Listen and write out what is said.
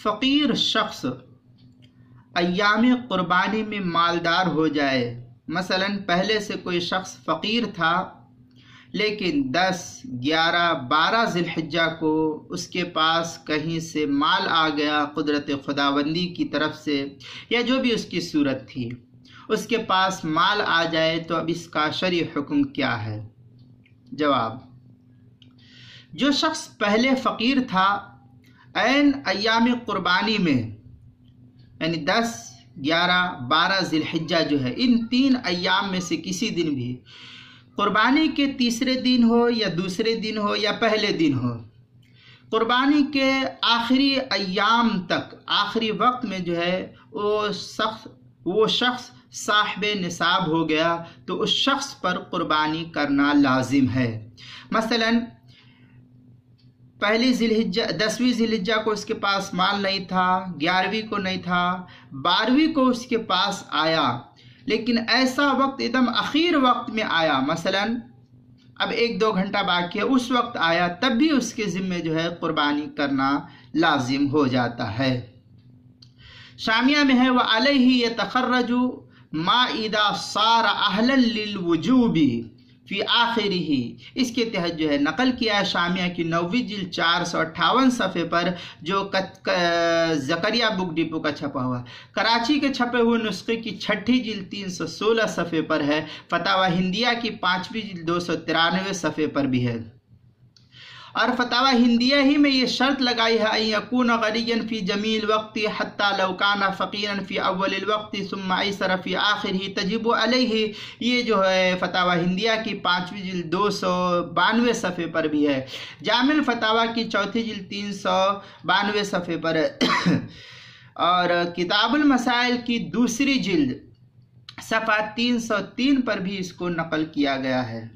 फ़कीर शख्स अय्याम क़ुरबानी में मालदार हो जाए, मसलन पहले से कोई शख्स फ़कीर था लेकिन 10, 11, 12 ज़िलहिज्जा को उसके पास कहीं से माल आ गया कुदरत खुदाबंदी की तरफ से, या जो भी उसकी सूरत थी, उसके पास माल आ जाए तो अब इसका शरई हुक्म क्या है? जवाब, जो शख्स पहले फ़कीर था ऐन अय्याम क़ुरबानी में, यानी 10, 11, 12 ज़िलहिज्जा जो है, इन 3 अय्याम में से किसी दिन भी, क़ुरबानी के तीसरे दिन हो या दूसरे दिन हो या पहले दिन हो, क़ुरबानी के आखिरी अय्याम तक, आखिरी वक्त में जो है वो शख्स साहिब निसाब हो गया, तो उस शख्स पर क़ुरबानी करना लाजिम है। मसलन पहली ज़िलहिज्जा 10वीं ज़िलहिज्जा को उसके पास माल नहीं था, 11वीं को नहीं था, 12वीं को उसके पास आया, लेकिन ऐसा वक्त एकदम आखिर वक्त में आया, मसलन अब 1-2 घंटा बाकी है, उस वक्त आया, तब भी उसके ज़िम्मे जो है क़ुरबानी करना लाजिम हो जाता है। शामिया में है व अलैहि यतखर्रजु मा इदा सार अहलन लिल वुजूबी फी आखिरिही, इसके तहत जो है नकल किया है शामिया की 9वीं जिल्द 458 सफ़े पर, जो ज़करिया बुक डिपो का छपा हुआ। कराची के छपे हुए नुस्खे की 6ठी जिल्द 316 सफ़े पर है। फतावा हिंदिया की 5वीं जिल्द 293 सफ़े पर भी है। और फतावा हिंदिया ही में ये शर्त लगाई है यकून गनियन फ़ी जमील वक्ति हत्ता लौ काना फ़कीरन फ़ी अव्वलिल वक्ति सुम्मा ऐसर फ़ी आखिरिही तजिबु अलैहि, ये जो है फतावा हिंदिया की 5वीं जिल्द 292 सफ़े पर भी है। जामिल फतावा की 4थी जिल्द 392 सफ़े पर है। और किताबुल मसाइल की 2री जिल्द सफ़ा 303 पर भी इसको नकल किया गया है।